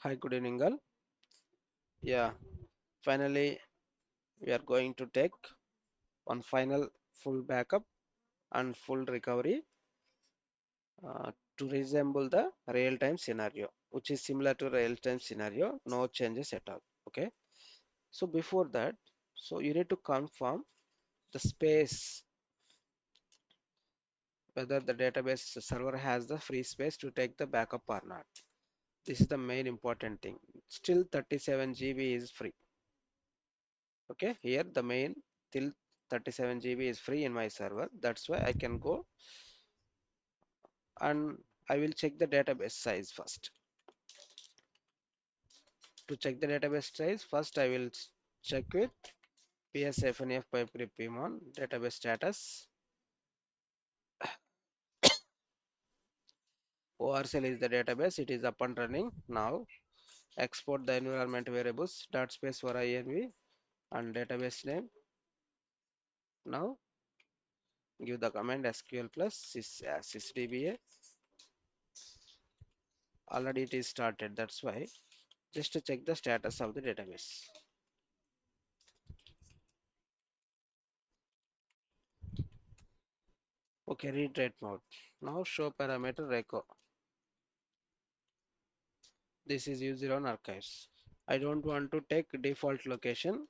Hi, good evening, all. Yeah, finally, we are going to take one final full backup and full recovery to resemble the real-time scenario, which is similar to real-time scenario, no changes at all. Okay, so before that, so you need to confirm the space whether the database server has the free space to take the backup or not. This is the main important thing. Still 37 GB is free. Okay, here the main till 37 GB is free in my server. That's why I can go and I will check the database size first. To check the database size, first I will check with PSFNF pipe pmon database status. ORCL is the database, it is up and running now. Export the environment variables dot space for inv and database name. Now give the command sql plus sysdba. Already it is started, that's why just to check the status of the database. Okay, read rate mode. Now show parameter reco. This is user on archives. I don't want to take default location.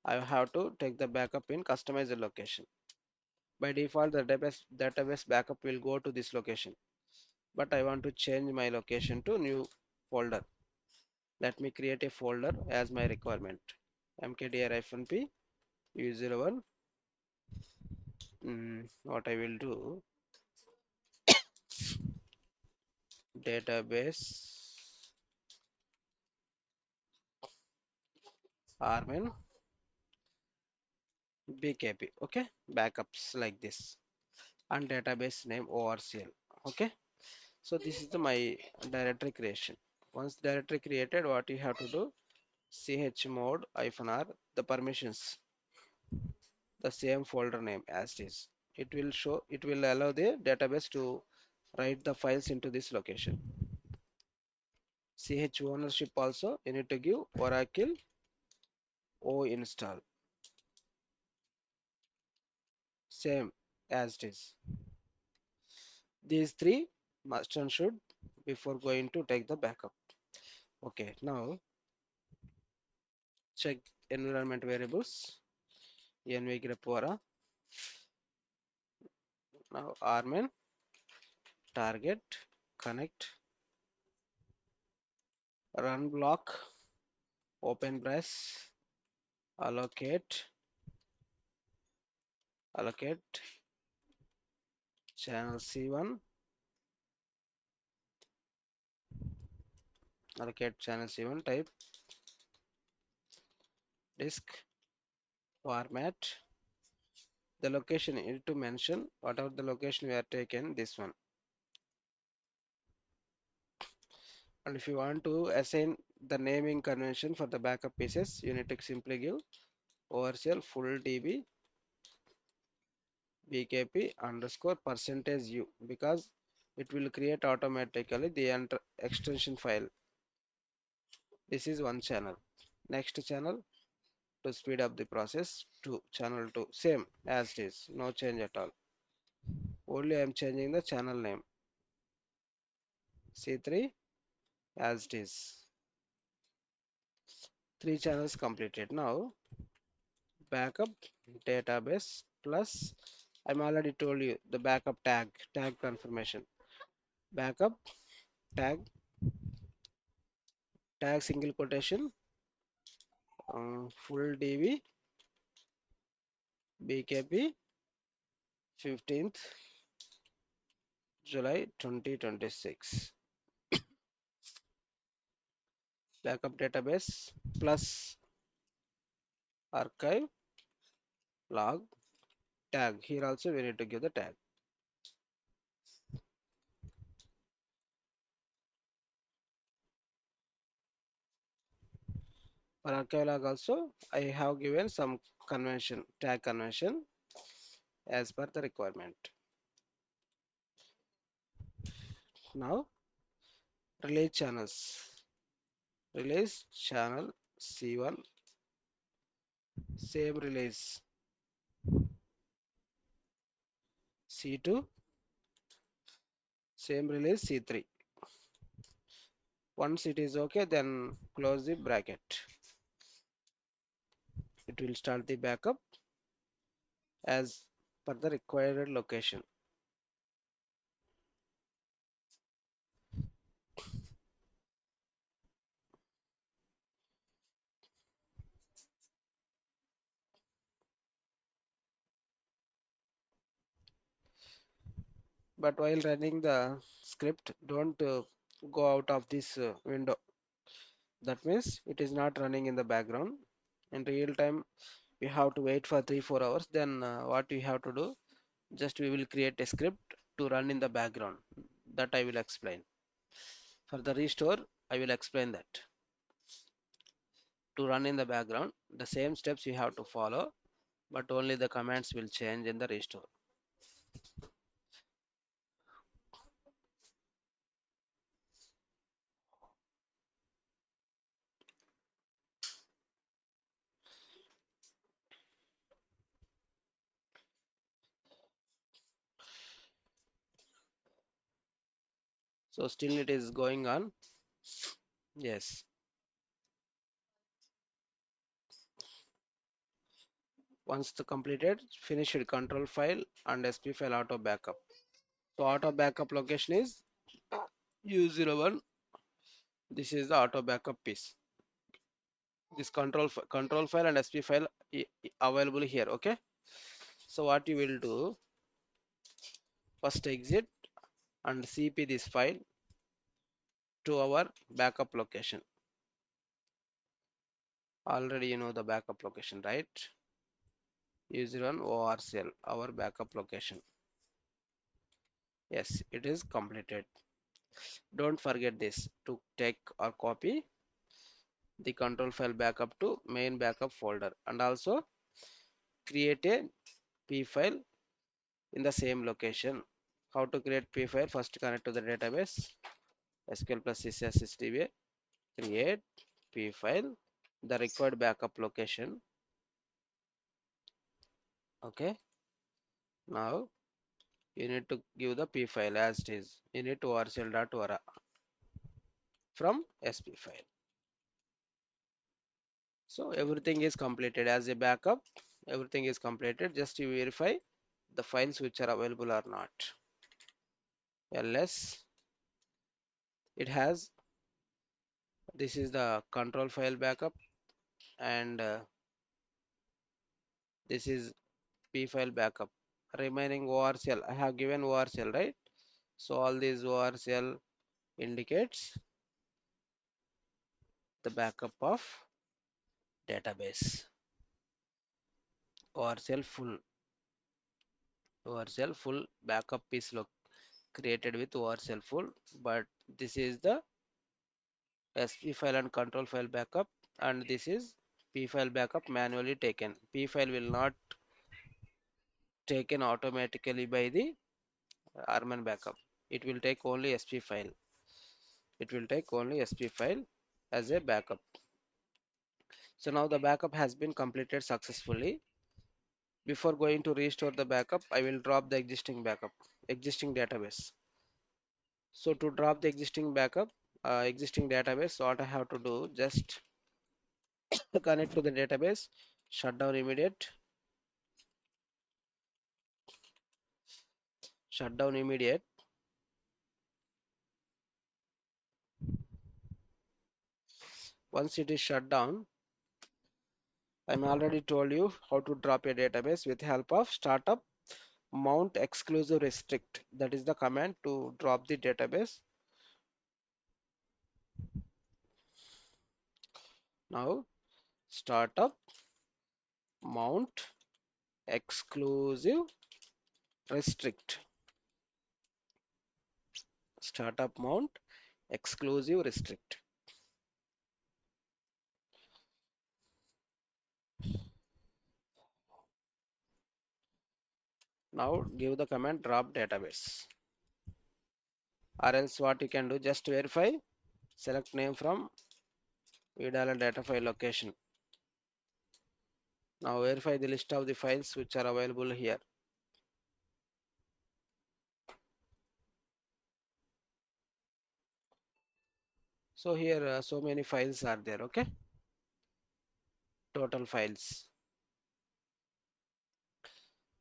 I have to take the backup in customized location. By default, the database backup will go to this location. But I want to change my location to new folder. Let me create a folder as my requirement. mkdir-p u01. What I will do, database RMAN BKP. Okay, backups like this and database name ORCL. Okay, so this is my directory creation. Once directory created, what you have to do, chmod -r, the permissions, the same folder name as it is. It will allow the database to write the files into this location. Ch ownership also you need to give Oracle O install, same as it is. These three must and should before going to take the backup. Okay, now check environment variables env grep. Now RMAN target connect run block open brace allocate channel C1 allocate channel C1 type disk format. The location you need to mention whatever the location we are taken, this one. And if you want to assign the naming convention for the backup pieces, you need to simply give oversell full db bkp underscore percentage u, because it will create automatically the extension file. This is one channel. Next channel, to speed up the process, to channel 2 same as it is, no change at all. Only I am changing the channel name, C3 as it is. 3 channels completed. Now backup database plus, I'm already told you the backup tag confirmation. Backup tag single quotation full db bkp 15th July 2026. Backup database plus archive log tag. Here also we need to give the tag. For archive log also I have given some convention, tag convention as per the requirement. Now release channels. release channel C1, same release C2, same release C3. Once it is okay, then close the bracket. It will start the backup as per the required location. But while running the script, don't go out of this window. That means it is not running in the background. In real time, we have to wait for 3-4 hours. Then what we have to do? Just we will create a script to run in the background. That I will explain. For the restore, I will explain that. To run in the background, the same steps you have to follow, but only the commands will change in the restore. So still it is going on. Yes. Once the completed, finish it control file and SP file auto backup. So auto backup location is U01. This is the auto backup piece. This control file and SP file available here. Okay. So what you will do, first exit and CP this file to our backup location. Already you know the backup location, right? U01 ORCL, our backup location. Yes, it is completed. Don't forget this to take or copy the control file backup to main backup folder, and also create a P file in the same location. How to create P file? First connect to the database SQL plus SSH create P file, the required backup location. Okay, now you need to give the P file as it is. You need to orcl.vara from SP file. So everything is completed as a backup. Everything is completed. Just to verify the files which are available or not. ls it has, this is the control file backup, and this is P file backup. Remaining ORCL, I have given ORCL, right? So all these ORCL indicates the backup of database. ORCL full backup is created with ORCL full, but this is the SP file and control file backup, and this is P file backup manually taken. P file will not taken automatically by the RMAN backup. It will take only SP file. It will take only SP file as a backup. So now the backup has been completed successfully. Before going to restore the backup, I will drop the existing database. So to drop the existing backup, existing database, what I have to do, just connect to the database, shut down immediate. Once it is shut down, I'm already told you how to drop a database with help of startup mount exclusive restrict. That is the command to drop the database. Now startup mount exclusive restrict. Startup mount exclusive restrict. Now give the command drop database. Or else what you can do, just verify, select name from We dial a data file location. Now verify the list of the files which are available here. So here so many files are there. Okay, total files,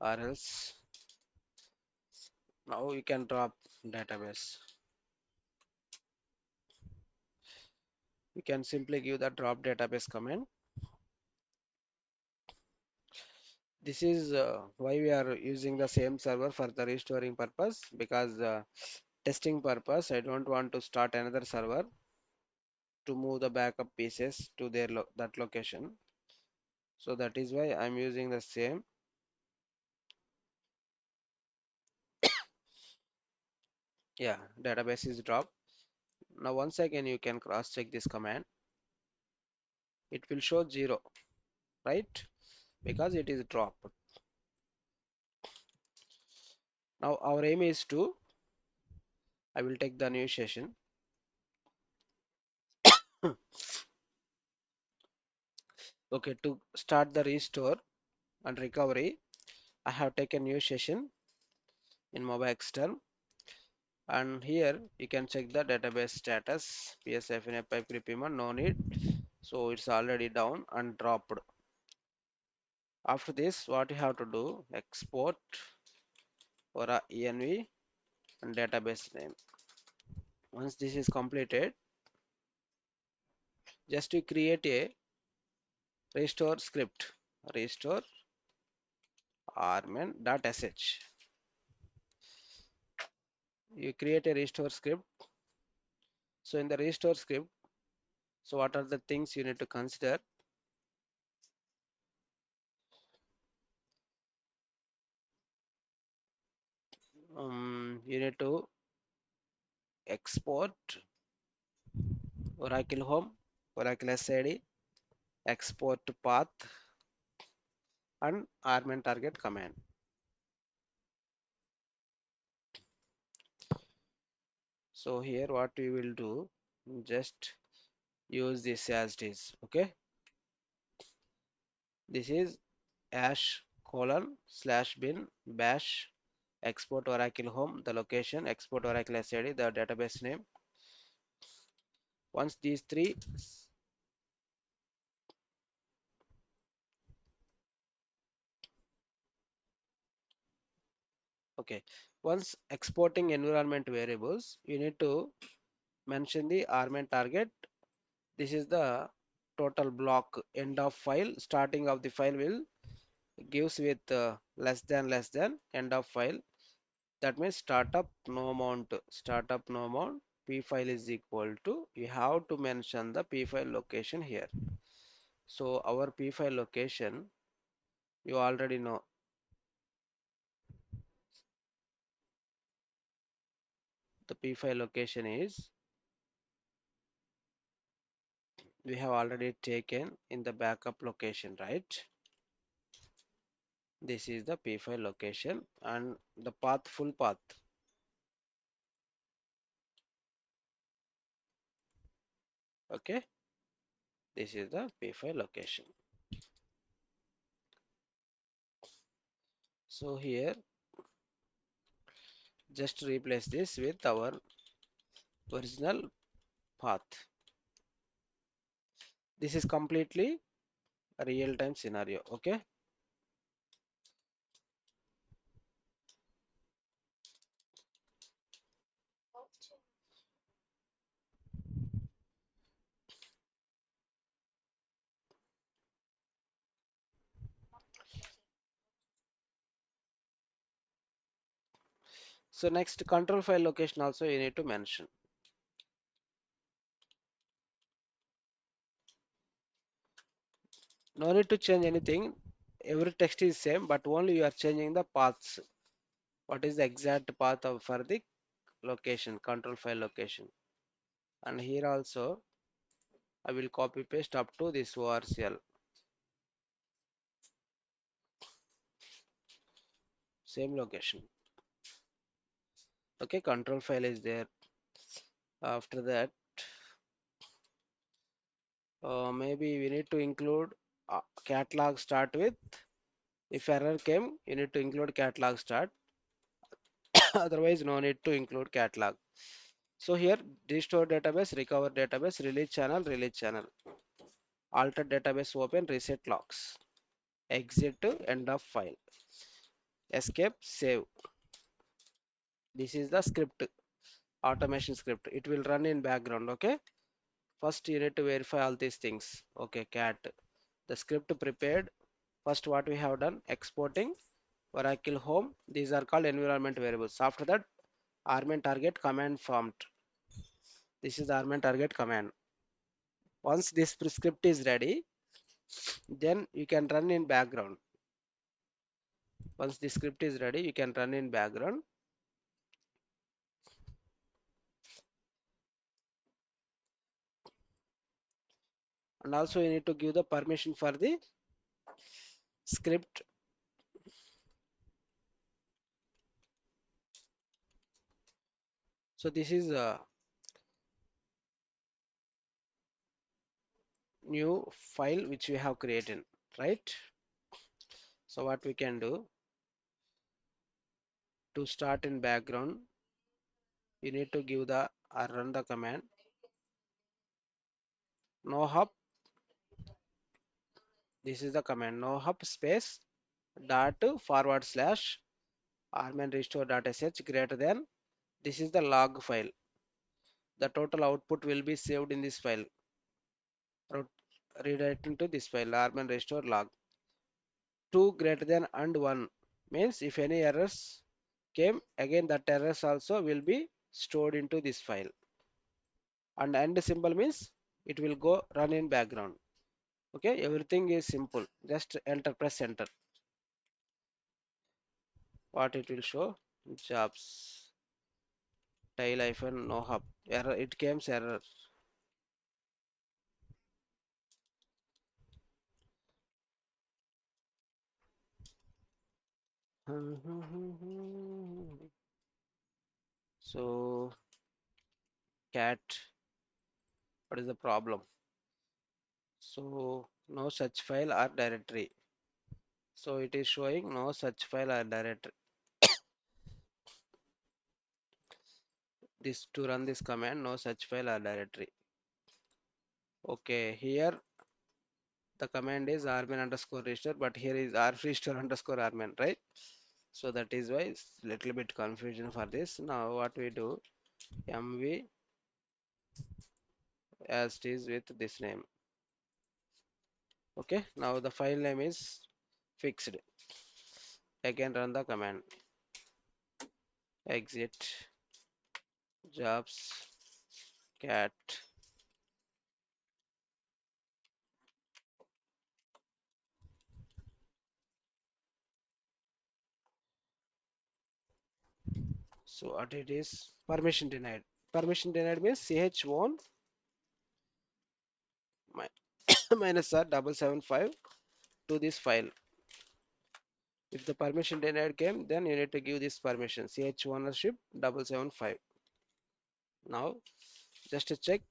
or else now you can drop database. You can simply give the drop database command. This is why we are using the same server for the restoring purpose, because testing purpose I don't want to start another server to move the backup pieces to their that location. So that is why I'm using the same. Yeah, database is dropped. Now once again you can cross check this command. It will show 0, right? Because it is dropped. Now our aim is to, I will take the new session. Okay, to start the restore and recovery, I have taken new session in MobaXterm, and here you can check the database status. PSFNA pipe repayment, no need. So it's already down and dropped. After this, what you have to do, export or a env and database name. Once this is completed, just to create a restore script, restore RMAN.sh. You create a restore script. So in the restore script, so what are the things you need to consider? You need to export Oracle home, Oracle SID, export path, and RMAN target command. So here what we will do, just use this as it is. Okay, this is #:bin bash export Oracle home, the location, export Oracle SID, the database name. Once these three, okay, once exporting environment variables, you need to mention the RMAN target. This is the total block. End of file, starting of the file will gives with less than end of file. That means startup no amount, startup no amount, p file is equal to, you have to mention the p file location here. So our p file location, you already know, the p file location is, we have already taken in the backup location, right? This is the p file location, and the path, full path, okay, this is the p file location. So here just replace this with our original path. This is completely a real-time scenario. Okay, so next, control file location also you need to mention. No need to change anything, every text is same, but only you are changing the paths. What is the exact path of for the location, control file location. And here also I will copy paste up to this ORCL, same location. Okay, control file is there. After that, Maybe we need to include catalog start with. If error came, you need to include catalog start. Otherwise, no need to include catalog. So here, restore database, recover database, release channel, alter database, open, reset logs, exit to end of file, escape, save. This is the script, automation script. It will run in background. Okay. First, you need to verify all these things. Okay, cat. The script prepared. First, what we have done, exporting Oracle home. These are called environment variables. After that, RMAN target command formed. This is RMAN target command. Once this script is ready, then you can run in background. Once the script is ready, you can run in background. And also you need to give the permission for the script. So this is a new file which we have created, right? So what we can do to start in background, you need to give the or run the command no hub. This is the command no hub space dot forward slash rman restore dot sh greater than. This is the log file. The total output will be saved in this file. Redirecting to this file rman restore log. 2 greater than and 1 means if any errors came, again that errors also will be stored into this file. And end symbol means it will go run in background. Okay, everything is simple. Just enter, press enter. What it will show? Jobs tail hyphen no hub error. It comes error. So cat, what is the problem? So no such file or directory. So it is showing no such file or directory. This to run this command no such file or directory. Okay, here the command is rman underscore restore, but here is r restore underscore rman, right? So that is why it's little bit confusion for this. Now what we do, mv as it is with this name. Okay, now the file name is fixed. Again run the command exit jobs cat. So what it is, permission denied. Permission denied means ch1 minus r 775 to this file. If the permission denied came, then you need to give this permission ch ownership 775. Now just to check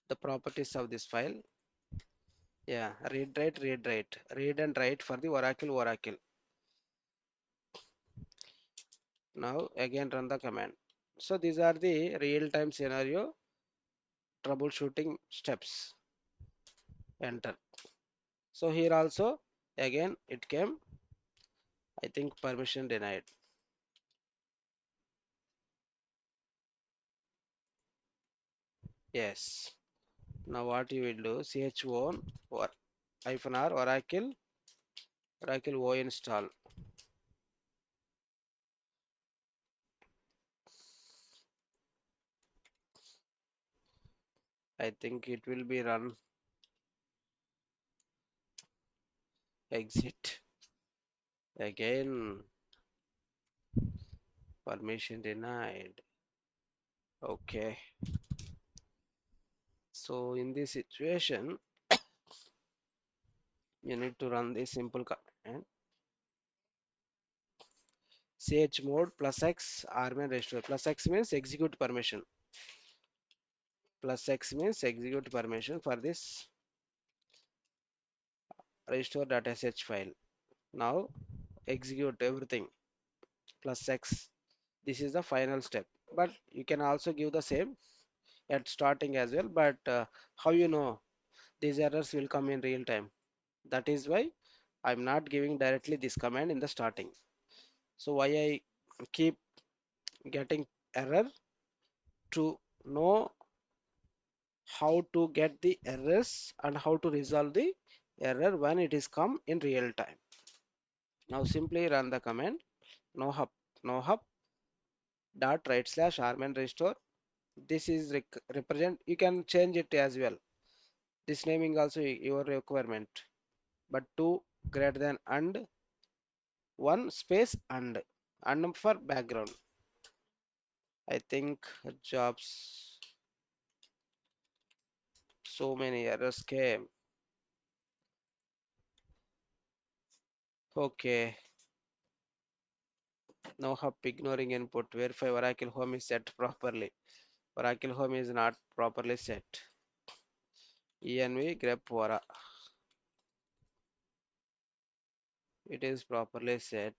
the properties of this file. Yeah, read and write for the Oracle. Now again run the command. So these are the real-time scenario troubleshooting steps. Enter. So here also again it came, I think permission denied. Yes. Now what you will do, ch1 or hyphen r Oracle o install. I think it will be run. Exit. Again permission denied. Okay. So in this situation, you need to run this simple command chmod plus x rman restore. Plus x means execute permission. plus X means execute permission for this restore .sh file. Now execute everything plus X. This is the final step, but you can also give the same at starting as well. But how you know these errors will come in real time? That is why I'm not giving directly this command in the starting. So why I keep getting error, to know how to get the errors and how to resolve the error when it is come in real time. Now simply run the command no hub dot right slash rman restore. This is represent, you can change it as well. This naming also your requirement, but 2 greater than and 1 space and for background. I think jobs, so many errors came. Okay, no hub ignoring input. Verify Oracle Home is set properly. Oracle Home is not properly set. env grep vora. It is properly set.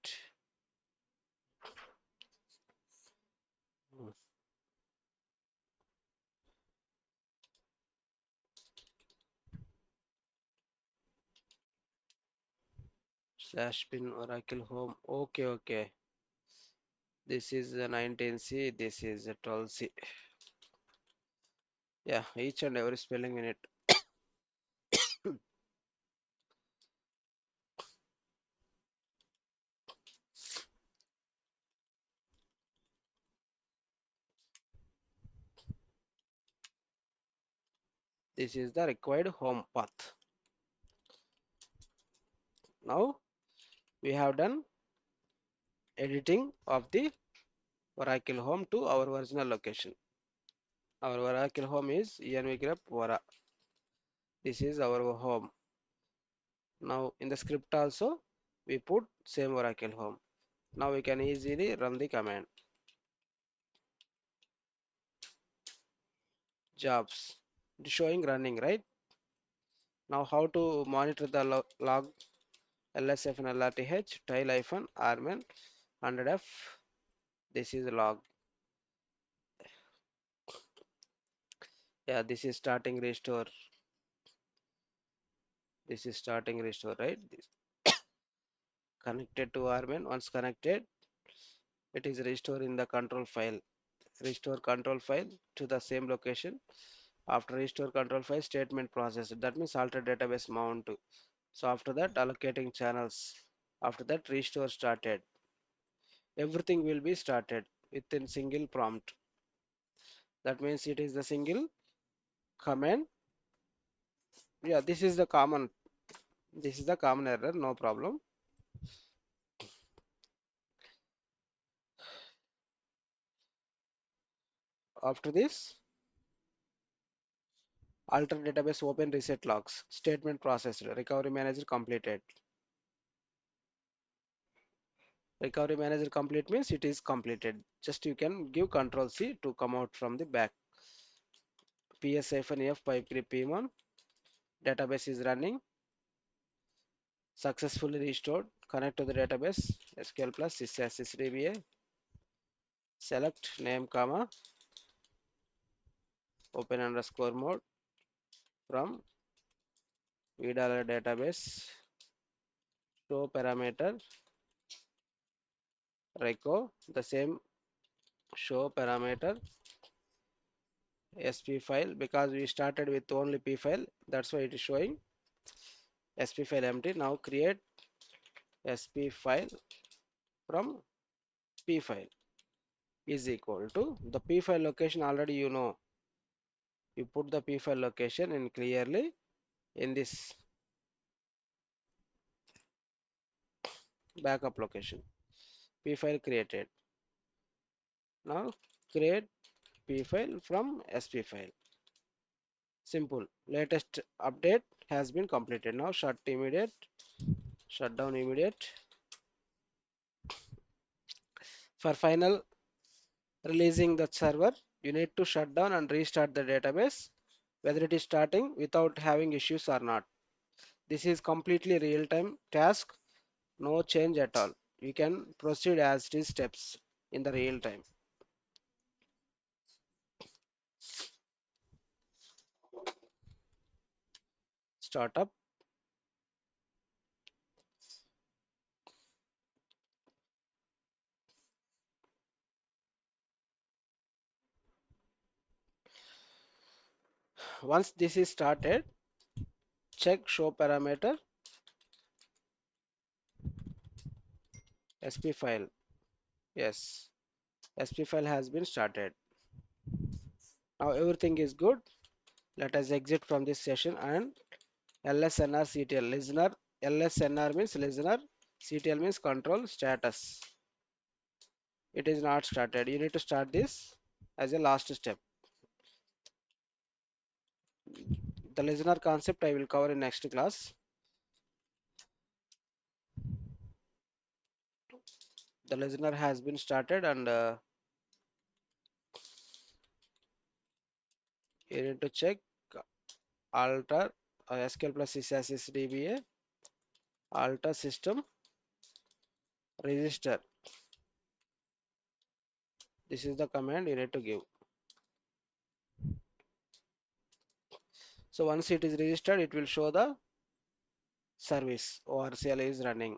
Hmm. Slash bin Oracle Home. Okay, okay. This is the 19C. This is the 12C. Yeah, each and every spelling in it. This is the required home path. Now we have done editing of the Oracle Home to our original location. Our Oracle Home is env grep vora. This is our home. Now in the script also we put same Oracle Home. Now we can easily run the command jobs. It is showing running, right? Now how to monitor the log lsf and lrth tile rman 100f. This is log. Yeah, this is starting restore. This is starting restore, right? This connected to rman. Once connected, it is restore in the control file. Restore control file to the same location. After restore control file, statement processed. That means alter database mount. So after that, allocating channels. After that, restore started. Everything will be started within single prompt. That means it is the single command. Yeah, this is the common. This is the common error. No problem. After this, alter database open reset logs. Statement processed. Recovery manager completed. Recovery manager complete means it is completed. Just you can give Control C to come out from the back. ps-f pipe database is running, successfully restored. Connect to the database. SQL plus sysdba. Select name comma open underscore mode from database. Show parameter reco, the same show parameter sp file, because we started with only p file, that's why it is showing sp file empty. Now create sp file from p file is equal to the p file location. Already you know, you put the p file location in clearly in this backup location. P file created. Now create p file from sp file. Simple. Latest update has been completed. Now shut down immediate. For final releasing the server, You need to shut down and restart the database, whether it is starting without having issues or not. This is completely real-time task, no change at all. You can proceed as it is steps in the real time. Startup. Once this is started, check show parameter SP file. Yes, SP file has been started. Now everything is good. Let us exit from this session and LSNR CTL listener. LSNR means listener. CTL means control status. It is not started. You need to start this as a last step. The listener concept I will cover in next class. The listener has been started and you need to check alter SQL plus sysassist DBA alter system register. This is the command you need to give. So once it is registered, it will show the service ORCL is running.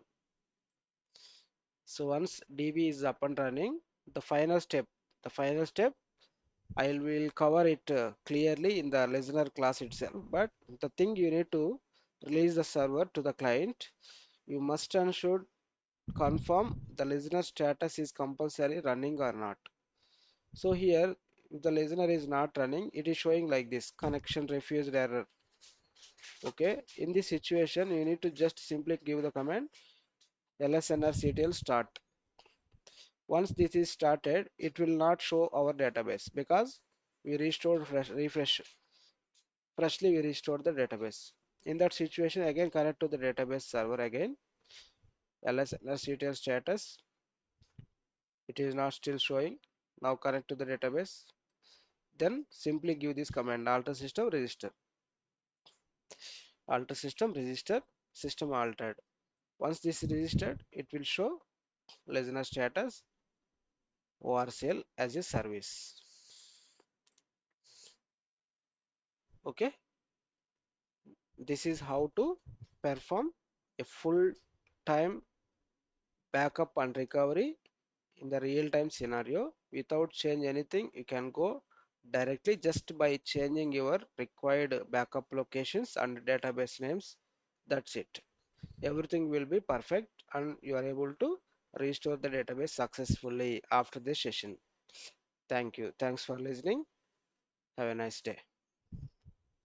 So once DB is up and running, the final step, I will cover it clearly in the listener class itself. But the thing you need to release the server to the client, you must and should confirm the listener status is compulsory running or not. So here, if the listener is not running, it is showing like this connection refused error. Okay, in this situation, you need to just simply give the command lsnrctl start. Once this is started, it will not show our database because we restored freshly we restored the database. In that situation, again connect to the database server again. lsnrctl status. It is not still showing. Now connect to the database. Then simply give this command alter system register. Alter system register system altered. Once this is registered, it will show listener status ORCL as a service. Okay, this is how to perform a full time backup and recovery in the real time scenario without change anything. You can go directly just by changing your required backup locations and database names. That's it. Everything will be perfect and you are able to restore the database successfully after this session. Thank you. Thanks for listening. Have a nice day.